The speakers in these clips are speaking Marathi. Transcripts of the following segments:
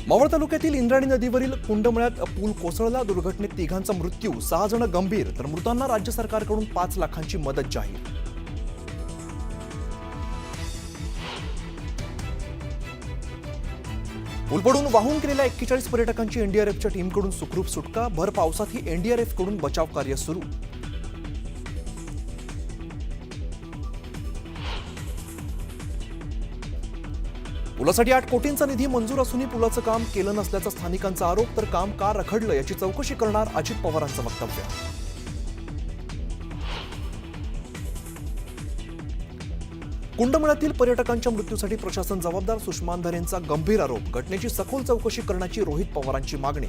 मावळ तालुक्यातील इंद्रायणी नदीवरील कुंडमळ्यात पूल कोसळला. दुर्घटनेत तिघांचा मृत्यू, 6 जण गंभीर, तर मृतांना राज्य सरकारकडून 5 लाखांची मदत जाहीर. पूल पडून वाहून गेलेल्या 41 पर्यटकांची एनडीआरएफच्या टीमकडून सुखरूप सुटका. भर पावसातही एनडीआरएफकडून बचाव कार्य सुरू. पुलासाठी 8 कोटींचा निधी मंजूर असूनही पुलाचं काम केलं नसल्याचा स्थानिकांचा आरोप. तर काम का रखडलं याची चौकशी करणार अजित पवारांचं वक्तव्य. कुंडमळ्यातील पर्यटकांच्या मृत्यूसाठी प्रशासन जबाबदार, सुषमा अंधारेंचा गंभीर आरोप. घटनेची सखोल चौकशी करण्याची रोहित पवारांची मागणी.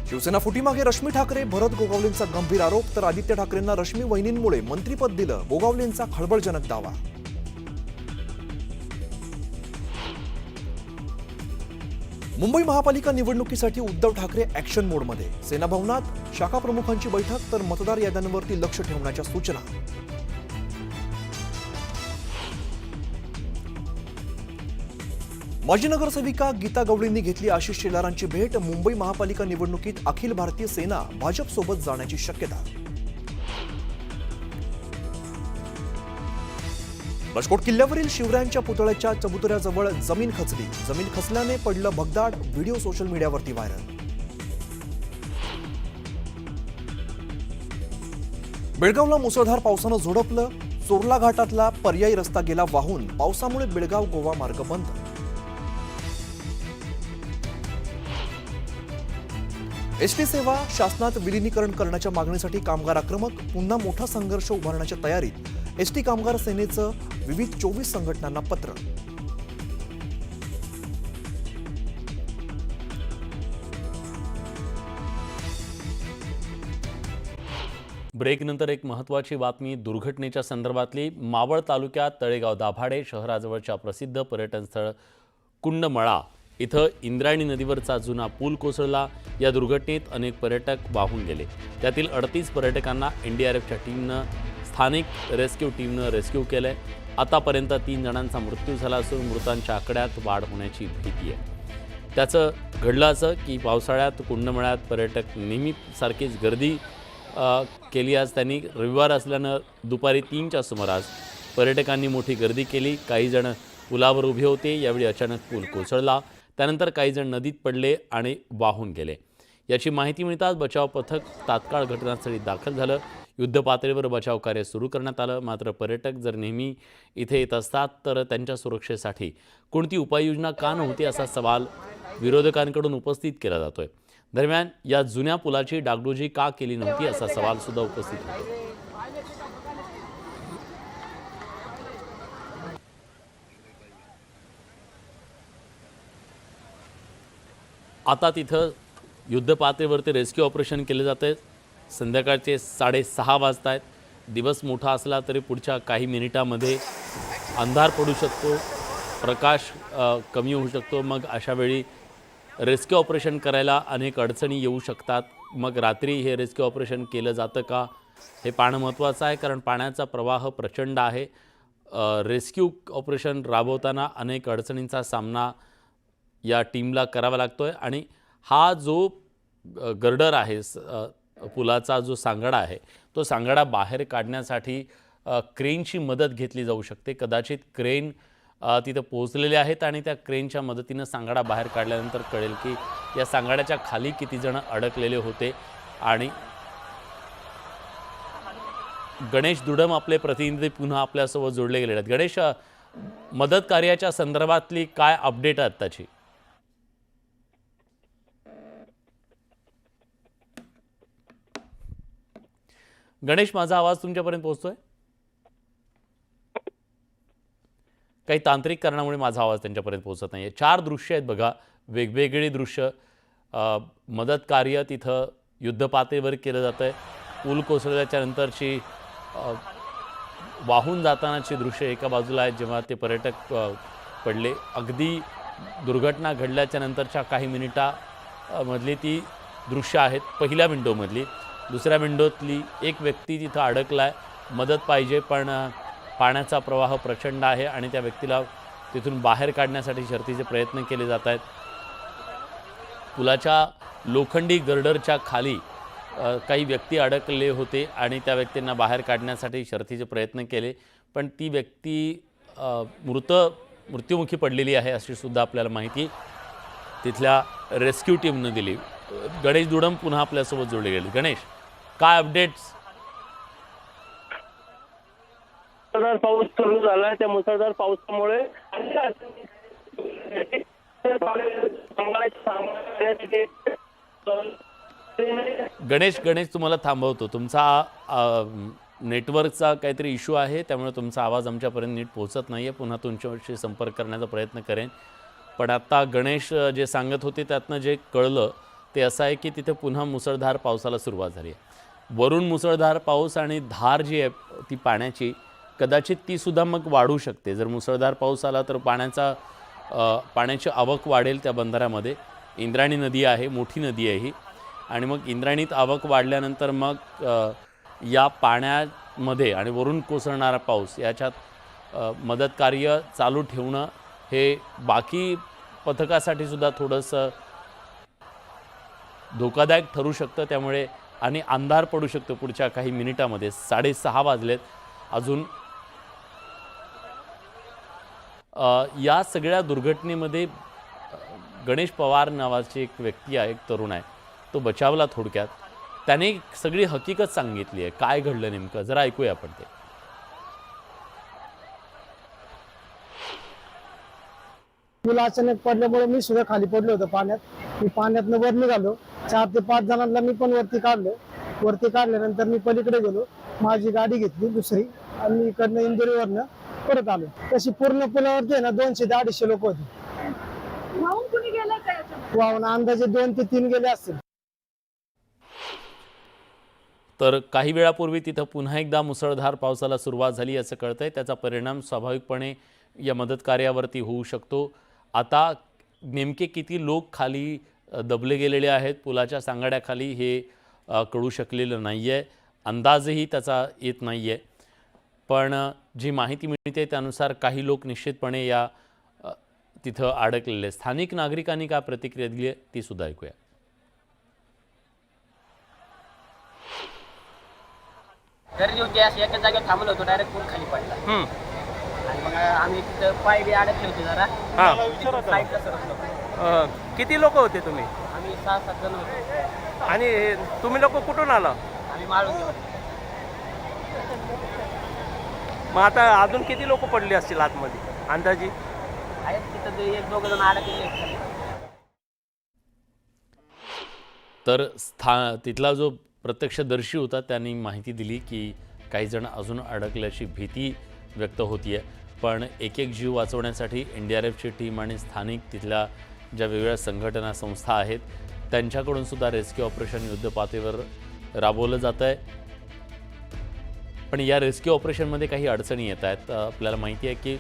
शिवसेना फुटीमागे रश्मी ठाकरे, भरत गोगावलेंचा गंभीर आरोप. तर आदित्य ठाकरेंना रश्मी वहिनींमुळे मंत्रिपद दिलं, गोगावलेंचा खळबळजनक दावा. मुंबई महापालिका निवडणुकीसाठी उद्धव ठाकरे ऍक्शन मोडमध्ये. सेना भवनात शाखा प्रमुखांची बैठक. तर मतदार याद्यांवरती लक्ष ठेवण्याच्या सूचना. माजी नगरसेविका गीता गवळींनी घेतली आशिष शेलारांची भेट. मुंबई महापालिका निवडणुकीत अखिल भारतीय सेना भाजपसोबत जाण्याची शक्यता. राजकोट किल्ल्यावरील शिवरायांच्या पुतळ्याच्या चबुतऱ्याजवळ जमीन खचली. जमीन खचल्याने पडलं भगदाड. व्हिडिओ सोशल मीडियावरती व्हायरल. बेळगावला मुसळधार पावसानं झोडपलं. चोरला घाटातला पर्यायी रस्ता गेला वाहून. पावसामुळे बेळगाव गोवा मार्ग बंद. एसटी सेवा शासनात विलीनीकरण करण्याच्या मागणीसाठी कामगार आक्रमक. पुन्हा मोठा संघर्ष उभारण्याच्या तयारीत एसटी कामगार सेनेचं विविध 24 संघटनांना पत्र. ब्रेकनंतर एक महत्त्वाची बातमी दुर्घटनेच्या संदर्भातली. मावळ तालुक्यात तळेगाव दाभाडे शहराजवळच्या प्रसिद्ध पर्यटन स्थळ कुंडमळा इथं इंद्रायणी नदीवरचा जुना पूल कोसळला. या दुर्घटनेत अनेक पर्यटक वाहून गेले. त्यातील 38 पर्यटकांना एनडीआरएफच्या टीमनं, स्थानिक रेस्क्यू टीमनं रेस्क्यू केलंय. आतापर्यंत 3 जणांचा मृत्यू झाला असून मृतांच्या आकड्यात वाढ होण्याची भीती आहे. त्याचं घडलं असं की पावसाळ्यात कुंडमळ्यात पर्यटक नेहमीसारखीच गर्दी केली. आज त्यांनी रविवार असल्यानं दुपारी 3च्या सुमारास पर्यटकांनी मोठी गर्दी केली. काही जण पुलावर उभे होते. यावेळी अचानक पूल कोसळला. त्यानंतर काही जण नदीत पडले आणि वाहून गेले. याची माहिती मिळताच बचाव पथक तात्काळ घटनास्थळी दाखल झालं. युद्धपातळीवर बचाव कार्य सुरू करण्यात आलं. मात्र पर्यटक जर नेहमी इथे येत असतात तर त्यांच्या सुरक्षेसाठी कोणती उपाययोजना का नव्हती असा सवाल विरोधकांकडून उपस्थित केला जातोय. दरम्यान या जुन्या पुलाची डागडुजी का केली नव्हती असा सवाल सुद्धा उपस्थित होतो. आता तिथं युद्धपातळीवरती रेस्क्यू ऑपरेशन केले जाते. संध्याकाळचे 6:30 वाजत आहेत. दिवस मोठा असला तरी पुढच्या काही मिनिटामध्ये अंधार पडू शकतो, प्रकाश कमी होऊ शकतो. मग अशा वेळी रेस्क्यू ऑपरेशन करायला अनेक अडचणी येऊ शकतात. मग रात्री हे रेस्क्यू ऑपरेशन केलं जातं का हे पाहणं महत्त्वाचं आहे, कारण पाण्याचा प्रवाह प्रचंड आहे. रेस्क्यू ऑपरेशन राबवताना अनेक अडचणींचा सामना या टीमला करावा लागतो आहे. आणि हा जो गर्डर आहे, पुलाचा जो सांगाडा आहे, तो सांगाडा बाहेर काढण्यासाठी क्रेनची मदत घेतली जाऊ शकते. कदाचित क्रेन तिथं पोहोचलेले आहेत आणि त्या क्रेनच्या मदतीनं सांगाडा बाहेर काढल्यानंतर कळेल की या सांगाड्याच्या खाली किती जण अडकलेले होते. आणि गणेश दुडम आपले प्रतिनिधी पुन्हा आपल्यासोबत जोडले गेले आहेत. गणेश, मदत कार्याच्या संदर्भातली काय अपडेट आहे आत्ताची? गणेश, माझा आवाज तुमच्यापर्यंत पोहोचतोय? काही तांत्रिक कारणामुळे माझा आवाज त्यांच्यापर्यंत पोहोचत नाही आहे. 4 दृश्य आहेत बघा, वेगवेगळी दृश्य. मदत कार्य तिथं युद्धपातळीवर केलं जातं आहे. पूल कोसळल्याच्या नंतरची वाहून जातानाची दृश्य एका बाजूला आहेत, जेव्हा ते पर्यटक पडले. अगदी दुर्घटना घडल्याच्या नंतरच्या काही मिनिटामधली ती दृश्य आहेत. पहिल्या विंडोमधली. दुसऱ्या विंडोतली एक व्यक्ती तिथं अडकला आहे, मदत पाहिजे पण पाण्याचा प्रवाह प्रचंड आहे आणि त्या व्यक्तीला तिथून बाहेर काढण्यासाठी शर्थीचे प्रयत्न केले जात आहेत. पुलाच्या लोखंडी गर्डरच्या खाली काही व्यक्ती अडकले होते आणि त्या व्यक्तींना बाहेर काढण्यासाठी शर्थीचे प्रयत्न केले, पण ती व्यक्ती मृत्युमुखी पडलेली आहे अशी सुद्धा आपल्याला माहिती तिथल्या रेस्क्यू टीमनं दिली. गणेश दुडम पुन्हा आपल्यासोबत जोडले गेले. गणेश, काय अपडेट्स? मुसळधार पाऊस सुरू झाला. त्या मुसळधार पावसामुळे गणेश तुम्हाला थांबवतो. तुमचा नेटवर्कचा काहीतरी इश्यू आहे, त्यामुळे तुमचा आवाज आमच्यापर्यंत नीट पोहोचत नाही आहे. पुन्हा तुमच्याशी संपर्क करण्याचा प्रयत्न करेन. पण आता गणेश जे सांगत होते त्यातनं जे कळलं ते असं आहे की तिथे पुन्हा मुसळधार पावसाला सुरुवात झाली आहे. वरून मुसळधार पाऊस आणि धार जी आहे ती पाण्याची कदाचित तीसुद्धा मग वाढू शकते. जर मुसळधार पाऊस आला तर पाण्याची आवक वाढेल त्या बंधाऱ्यामध्ये. इंद्रायणी नदी आहे, मोठी नदी आहे ही, आणि मग इंद्रायणीत आवक वाढल्यानंतर मग या पाण्यामध्ये आणि वरून कोसळणारा पाऊस याच्यात मदत कार्य चालू ठेवणं हे बाकी पथकासाठी सुद्धा थोडंसं धोकादायक ठरू शकतं. त्यामुळे आणि अंधार पडू शकतो पुढच्या काही मिनिटामध्ये. 6:30 वाजलेत अजून. या सगळ्या दुर्घटनेमध्ये गणेश पवार नावाची एक व्यक्ती आहे, एक तरुण आहे, तो बचावला थोडक्यात. त्याने सगळी हकीकत सांगितली आहे. काय घडलं नेमकं जरा ऐकूया आपण ते. पूल अचानक पडल्यामुळे मी सुद्धा खाली पडलो होतो पाण्यात. मी पाण्यातनं वर निघालो. 4 ते 5 जणांना मी पण वरती काढलं. वरती काढल्यानंतर मी पलीकडे गेलो. माझी गाडी घेतली दुसरी आणि इकडनं इंदोरीवरनं परत आलो. तशी पूर्ण पुलावरती आहे ना 200 ते 250 लोक होते. वाहून अंदाजे 2 ते 3 गेले असतील. तर काही वेळापूर्वी तिथं पुन्हा एकदा मुसळधार पावसाला सुरुवात झाली असं कळतंय. त्याचा परिणाम स्वाभाविकपणे या मदत कार्यावरती होऊ शकतो. आता नेमके किती लोक खाली दबले गेलेले आहेत पुलाच्या सांगाड्याखाली हे कळू शकलेलं नाही आहे. अंदाजही त्याचा येत नाही आहे. पण जी माहिती मिळते त्यानुसार काही लोक निश्चितपणे या तिथं अडकलेले. स्थानिक नागरिकांनी काय प्रतिक्रिया दिली आहे ती सुद्धा ऐकूया. गर्दी होती, अशी एका जागेवर थांबलो होतो, डायरेक्ट पूल खाली पडला. आणि मग आम्ही तिथं पाय बी अडकले होते जरा. साईडला सरकलो. किती लोक होते तुम्ही? आम्ही 6-7 जण होतो. आणि तुम्ही लोक कुठून आला? आम्ही माळून गेलो. मग आता अजून किती लोक पडले असतील आतमध्ये अंदाजी? आहेत तिथं ते 1-2 जण अडकलेले आहेत. तर तिथला जो प्रत्यक्षदर्शी होता त्यांनी माहिती दिली की काही जण अजून अडकल्याची भीती व्यक्त होती आहे. पण एक जीव वाचवण्यासाठी NDRFची टीम आणि स्थानिक तिथल्या ज्या वेगवेगळ्या संघटना संस्था आहेत त्यांच्याकडून सुद्धा रेस्क्यू ऑपरेशन युद्धपातळीवर राबवलं जात आहे. पण या रेस्क्यू ऑपरेशनमध्ये काही अडचणी येत आहेत. आपल्याला माहिती आहे की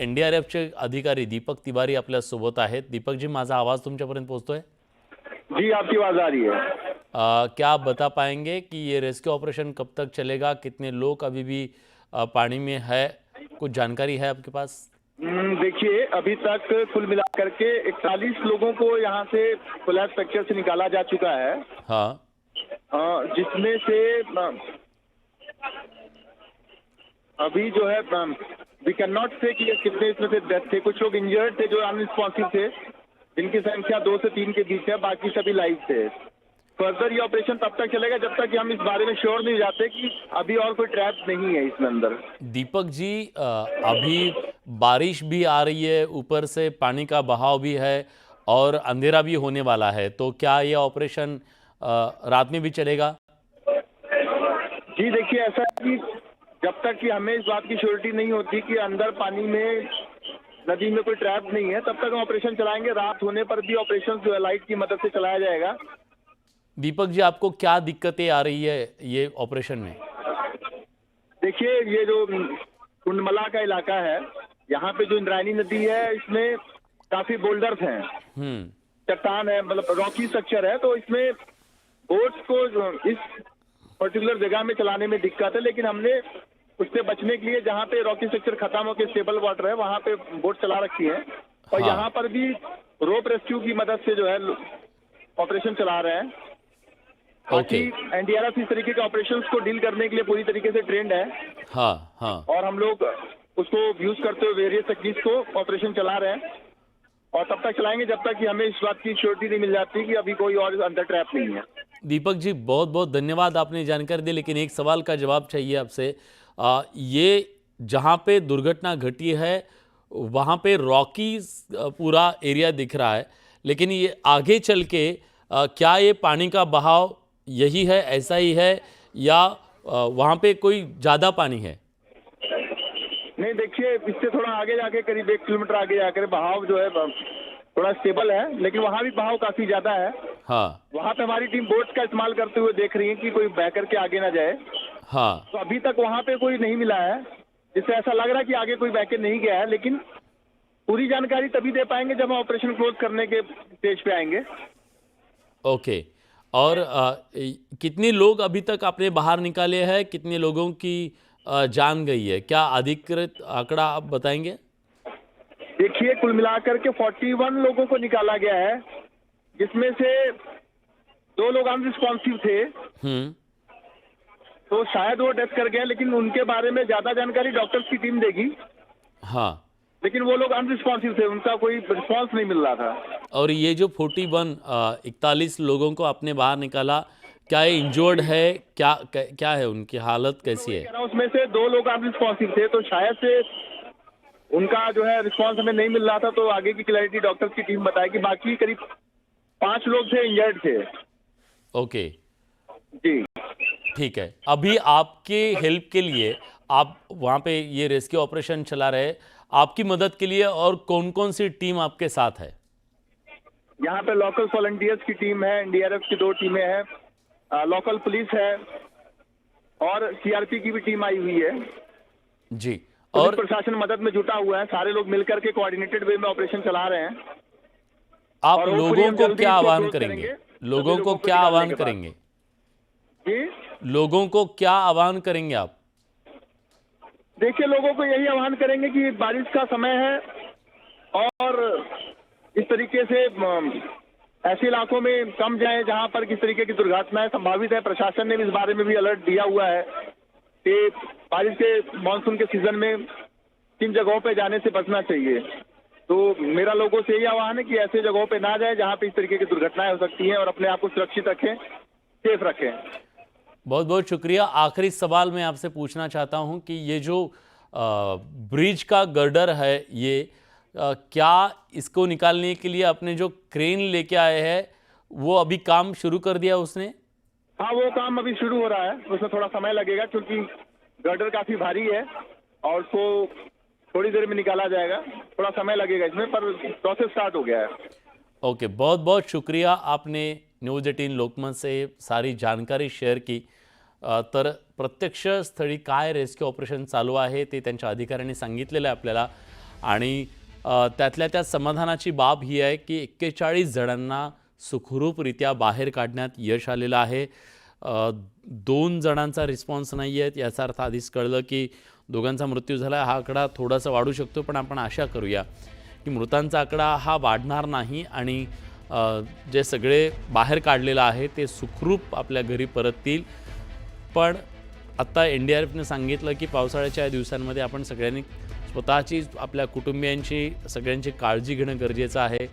NDRFचे अधिकारी दीपक तिवारी आपल्या सोबत आहेत. दीपकजी, माझा आवाज तुमच्यापर्यंत पोहोचतोय? जी, आपकी आवाज आ रही है। क्या आप बता पाएंगे कि ये रेस्क्यू ऑपरेशन कब तक चलेगा? कितने लोग अभी भी पानी में है? कुछ जानकारी है आपके पास? देखिए, अभी तक कुल मिलाकर के 41 लोगों को यहाँ से कोलैप्स फ्रैक्चर से निकाला जा चुका है। हाँ, जिसमें से अभी जो है वी कैन नॉट से कि कितने इसमें से डेथ थे। कुछ लोग इंजर्ड थे जो अनरिस्पॉन्सिव थे, जिनकी संख्या 2 से 3 के बीच है, बाकी सभी लाइव थे। फर्दर ये ऑपरेशन तब तक चलेगा जब तक कि हम इस बारे में श्योर नहीं जाते कि अभी और कोई ट्रैप नहीं है इसमें अंदर। दीपक जी, अभी बारिश भी आ रही है, ऊपर से पानी का बहाव भी है और अंधेरा भी होने वाला है, तो क्या ये ऑपरेशन रात में भी चलेगा? जी देखिए, ऐसा है कि जब तक कि हमें इस बात की श्योरिटी नहीं होती कि अंदर पानी में नदी में कोई ट्रैप नहीं है, तब तक हम ऑपरेशन चलाएंगे। रात होने पर भी ऑपरेशन जो है लाइट की मदद से चलाया जाएगा। दीपक जी, आपको क्या दिक्कतें आ रही है ये ऑपरेशन में? देखिए, ये जो कुंडमला का इलाका है, यहाँ पे जो इंद्रायणी नदी है, इसमें काफी बोल्डर्स हैं, चट्टान है, मतलब रॉकी स्ट्रक्चर है, तो इसमें बोट्स को इस पर्टिकुलर जगह में चलाने में दिक्कत है, लेकिन हमने उससे बचने के लिए जहाँ पे रॉकी स्ट्रक्चर खत्म होकर स्टेबल वाटर है वहाँ पे बोट चला रखी है, और हाँ। यहाँ पर भी रोप रेस्क्यू की मदद से जो है ऑपरेशन चला रहे हैं। ओके। एनडीआरएफ इस तरीके के ऑपरेशंस को डील करने के लिए पूरी तरीके से ट्रेंड है, हाँ हाँ। और हम लोग उसको यूज करते हुए वेरियस टेक्निक्स को ऑपरेशन चला रहे हैं, और तब तक चलाएंगे जब तक कि हमें इस बात की श्योरिटी नहीं मिल जाती कि अभी कोई और अंदर ट्रैप नहीं है। दीपक जी, बहुत बहुत धन्यवाद, आपने जानकारी दी, लेकिन एक सवाल का जवाब चाहिए आपसे। ये जहाँ पे दुर्घटना घटी है वहाँ पे रॉकी पूरा एरिया दिख रहा है, लेकिन ये आगे चल के क्या ये पानी का बहाव यही है, ऐसा ही है, या वहाँ पे कोई ज़्यादा पानी है? नहीं, देखिए इससे थोड़ा आगे जाके करीब 1 किलोमीटर आगे जाकर बहाव जो है थोड़ा स्टेबल है, लेकिन वहाँ भी बहाव काफी ज्यादा है। हाँ वहाँ पे हमारी टीम बोट्स का इस्तेमाल करते हुए देख रही है कि कोई बह करके आगे ना जाए। हाँ। तो अभी तक वहाँ पे कोई नहीं मिला है, जिससे ऐसा लग रहा है कि आगे कोई बह के नहीं गया है, लेकिन पूरी जानकारी तभी दे पाएंगे जब हम ऑपरेशन क्लोज करने के स्टेज पे आएंगे। ओके। और कितने लोग अभी तक आपने बाहर निकाले हैं, कितने लोगों की जान गई है, क्या अधिकृत आंकड़ा आप बताएंगे? देखिए कुल मिलाकर के 41 लोगों को निकाला गया है, जिसमें से 2 लोग अनरिस्पॉन्सिव थे, तो शायद वो डेथ कर गए, लेकिन उनके बारे में ज्यादा जानकारी डॉक्टर्स की टीम देगी। हाँ। लेकिन वो लोग अनरिस्पॉन्सिव थे, उनका कोई रिस्पॉन्स नहीं मिल रहा था। और ये जो 41 लोगों को आपने बाहर निकाला, क्या ये इंजर्ड है, क्या है, उनकी हालत कैसी है? उसमें से 2 लोग अनरिस्पॉन्सिव थे, तो शायद से उनका जो है रिस्पॉन्स हमें नहीं मिल रहा था, तो आगे की क्लैरिटी डॉक्टर्स की टीम बताएगी। बाकी करीब 5 लोग थे इंजर्ड थे। ओके, जी ठीक है। अभी आपके हेल्प के लिए आप वहाँ पे ये रेस्क्यू ऑपरेशन चला रहे, आपकी मदद के लिए और कौन कौन सी टीम आपके साथ है? यहाँ पे लोकल वॉलंटियर्स की टीम है, एनडीआरएफ की 2 टीमें हैं, लोकल पुलिस है, और सीआरपी की भी टीम आई हुई है जी। और और प्रशासन मदद में जुटा हुआ है। सारे लोग मिलकर के कोऑर्डिनेटेड वे में ऑपरेशन चला रहे हैं। आप और वो लोगों पूरी हम को जल्दी क्या इसको आह्वान close करेंगे? करेंगे, लोगों सभी को लोगों को क्या निकालने आह्वान के बाद। करेंगे? जी लोगों को क्या आह्वान करेंगे आप? देखिए, लोगों को यही आह्वान करेंगे कि बारिश का समय है, और इस तरीके से ऐसे इलाकों में कम जाएं जहां पर किस तरीके की दुर्घटनाएं संभावित है। प्रशासन ने भी इस बारे में भी अलर्ट दिया हुआ है कि बारिश के मानसून के सीजन में किन जगहों पे जाने से बचना चाहिए। तो मेरा लोगों से यही आह्वान है कि ऐसे जगहों पे ना जाए जहां पे इस तरीके की दुर्घटनाएं हो सकती हैं, और अपने आप को सुरक्षित रखें, सेफ रखें। बहुत बहुत शुक्रिया। आखिरी सवाल मैं आपसे पूछना चाहता हूं कि ये जो ब्रिज का गर्डर है, ये क्या इसको निकालने के लिए अपने जो क्रेन लेके आए हैं वो अभी काम शुरू कर दिया उसने? हाँ, वो काम अभी शुरू हो रहा है, उसमें थोड़ा समय लगेगा क्योंकि गर्डर काफी भारी है और उसको थोड़ी देर में निकाला जाएगा। थोड़ा समय लगेगा इसमें, पर प्रोसेस स्टार्ट हो गया है। ओके, बहुत बहुत शुक्रिया, आपने न्यूज 18 लोकमत से सारी जानकारी शेअर की। तर प्रत्यक्ष स्थळी काय रेस्क्यू ऑपरेशन चालू आहे ते त्यांच्या अधिकाऱ्यांनी सांगितलेलं आहे आपल्याला, आणि त्यातल्या त्यात समाधानाची बाब ही आहे की 41 जणांना सुखरूपरित्या बाहेर काढण्यात यश आलेलं आहे। 2 जणांचा रिस्पॉन्स नाही आहे, याचा अर्थ आधीच कळलं की दोघांचा मृत्यू झाला। हा आकडा थोडासा वाढू शकतो, पण आपण आशा करूया की मृतांचा आकडा हा वाढणार नाही, आणि जे सगळे बाहेर काढलेलं आहे ते सुखरूप आपल्या घरी परततील। पण आत्ता एनडीआरएफने सांगितलं की पावसाळ्याच्या या दिवसांमध्ये आपण सगळ्यांनी स्वतःची, आपल्या कुटुंबियांची, सगळ्यांची काळजी घेणं गरजेचं आहे।